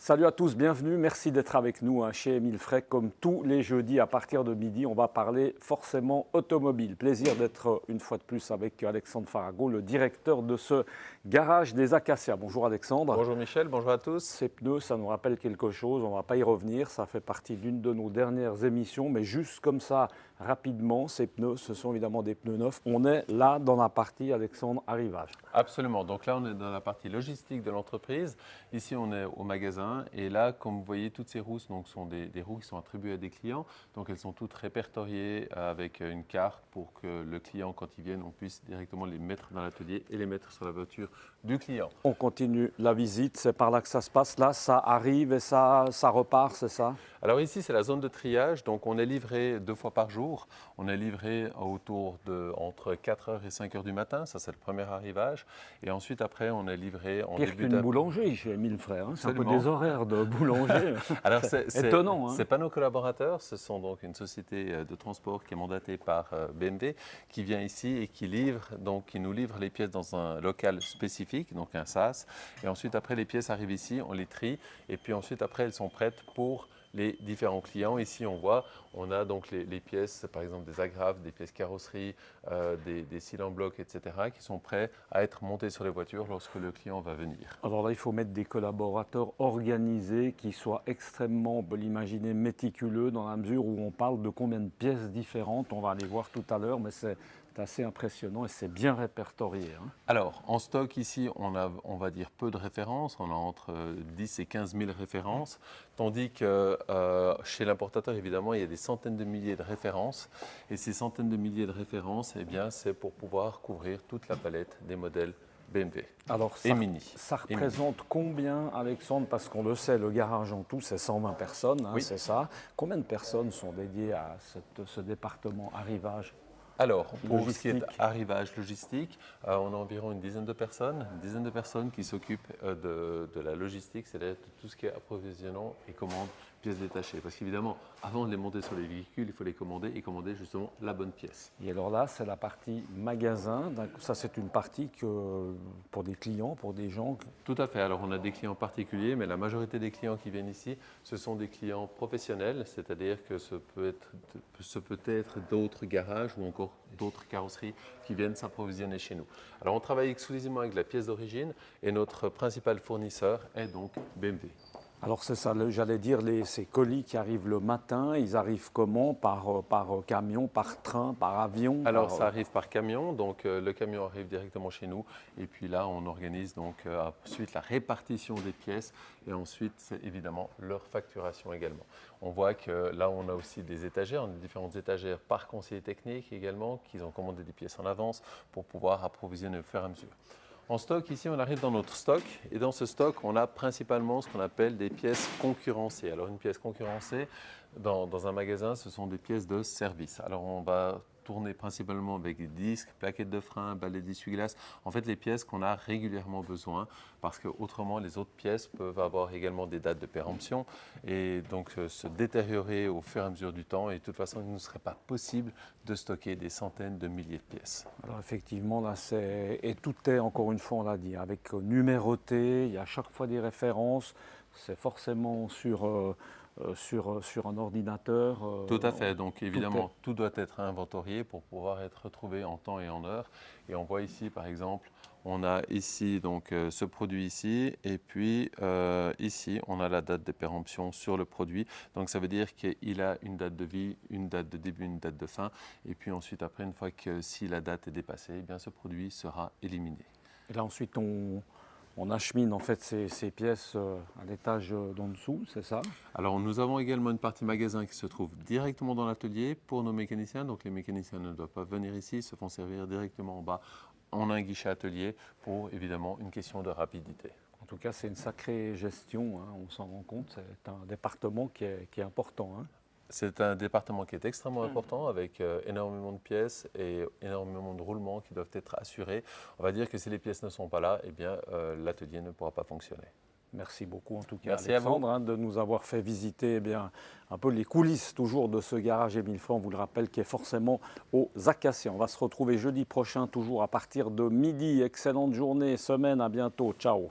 Salut à tous, bienvenue, merci d'être avec nous chez Émile Frey. Comme tous les jeudis à partir de midi, on va parler forcément automobile. Plaisir d'être une fois de plus avec Alexandre Farago, le directeur de ce garage des Acacias. Bonjour Alexandre. Bonjour Michel, bonjour à tous. Ces pneus, ça nous rappelle quelque chose, on ne va pas y revenir, ça fait partie d'une de nos dernières émissions, mais juste comme ça, rapidement, ces pneus, ce sont évidemment des pneus neufs. On est là dans la partie, Alexandre, arrivage. Absolument, donc là on est dans la partie logistique de l'entreprise. Ici on est au magasin et là, comme vous voyez, toutes ces roues sont des roues qui sont attribuées à des clients. Donc elles sont toutes répertoriées avec une carte pour que le client, quand il vienne, on puisse directement les mettre dans l'atelier et les mettre sur la voiture du client. On continue la visite, c'est par là que ça se passe. Là, ça arrive et ça repart, c'est ça? Alors ici, c'est la zone de triage, donc on est livré 2 fois par jour. On est livré entre 4h et 5h du matin, ça c'est le premier arrivage. Et ensuite, après, on est livré en Pire début qu'une d'après. boulangerie chez Émile Frey, hein. C'est un peu Absolument. des horaires de boulanger. Alors, C'est étonnant. Hein. Ce n'est pas nos collaborateurs, ce sont donc une société de transport qui est mandatée par BMW qui vient ici et qui nous livre les pièces dans un local spécifique, donc un SAS. Et ensuite, après, les pièces arrivent ici, on les trie et puis ensuite, après, elles sont prêtes pour les différents clients. Ici, on a donc les pièces, par exemple des agrafes, des pièces carrosserie, des cils en bloc, etc., qui sont prêts à être montés sur les voitures lorsque le client va venir. Alors là, il faut mettre des collaborateurs organisés qui soient extrêmement, on peut l'imaginer, méticuleux dans la mesure où on parle de combien de pièces différentes. On va aller voir tout à l'heure, mais c'est assez impressionnant et c'est bien répertorié. Hein. Alors, en stock ici, on va dire peu de références, on a entre 10 et 15 000 références, tandis que chez l'importateur, évidemment, il y a des centaines de milliers de références. Et ces centaines de milliers de références, eh bien, c'est pour pouvoir couvrir toute la palette des modèles BMW. Alors, et Mini. Ça représente combien, Alexandre? Parce qu'on le sait, le garage en tout, c'est 120 personnes, hein, Oui. c'est ça. Combien de personnes sont dédiées à ce département arrivage? Alors, pour ce qui est Logistique. arrivage logistique, on a environ une dizaine de personnes qui s'occupent de la logistique, c'est-à-dire de tout ce qui est approvisionnement et commande, pièces détachées. Parce qu'évidemment, avant de les monter sur les véhicules, il faut les commander et commander justement la bonne pièce. Et alors là, c'est la partie magasin. Ça, c'est une partie pour des clients, pour des gens. Tout à fait. Alors, on a des clients particuliers, mais la majorité des clients qui viennent ici, ce sont des clients professionnels, c'est-à-dire que ce peut être d'autres garages ou encore d'autres carrosseries qui viennent s'approvisionner chez nous. Alors, on travaille exclusivement avec la pièce d'origine et notre principal fournisseur est donc BMW. Alors c'est ça, j'allais dire, ces colis qui arrivent le matin, ils arrivent comment? Par camion, par train, par avion? Alors, ça arrive par camion, donc le camion arrive directement chez nous et puis là, on organise donc ensuite la répartition des pièces et ensuite, c'est évidemment leur facturation également. On voit que là, on a aussi des étagères, on a différentes étagères par conseiller technique également, qui ont commandé des pièces en avance pour pouvoir approvisionner au fur et à mesure. En stock, ici, on arrive dans notre stock et dans ce stock, on a principalement ce qu'on appelle des pièces concurrencées. Alors, une pièce concurrencée, dans un magasin, ce sont des pièces de service. Alors, on va tourner principalement avec des disques, plaquettes de frein, balais d'essuie-glace. En fait, les pièces qu'on a régulièrement besoin parce que autrement, les autres pièces peuvent avoir également des dates de péremption et donc se détériorer au fur et à mesure du temps. Et de toute façon, il ne serait pas possible de stocker des centaines de milliers de pièces. Alors effectivement, là, et tout est, encore une fois, on l'a dit, avec numéroté, il y a à chaque fois des références, c'est forcément sur un ordinateur. Tout à fait, donc évidemment, tout doit être inventorié pour pouvoir être retrouvé en temps et en heure. Et on voit ici, par exemple, on a ici donc ce produit ici, et puis ici, on a la date de péremption sur le produit. Donc ça veut dire qu'il a une date de vie, une date de début, une date de fin. Et puis ensuite, après, une fois que si la date est dépassée, eh bien, ce produit sera éliminé. Et là, ensuite, on achemine en fait ces pièces à l'étage d'en dessous, c'est ça? Alors nous avons également une partie magasin qui se trouve directement dans l'atelier pour nos mécaniciens. Donc les mécaniciens ne doivent pas venir ici, ils se font servir directement en bas. On a un guichet atelier pour évidemment une question de rapidité. En tout cas, c'est une sacrée gestion, hein, on s'en rend compte, c'est un département qui est important. Hein. C'est un département qui est extrêmement important avec énormément de pièces et énormément de roulements qui doivent être assurés. On va dire que si les pièces ne sont pas là, eh bien l'atelier ne pourra pas fonctionner. Merci beaucoup en tout cas Merci Alexandre de nous avoir fait visiter un peu les coulisses toujours de ce garage Émile Frey, on vous le rappelle, qui est forcément aux Acacias. On va se retrouver jeudi prochain toujours à partir de midi. Excellente journée, semaine, à bientôt, ciao.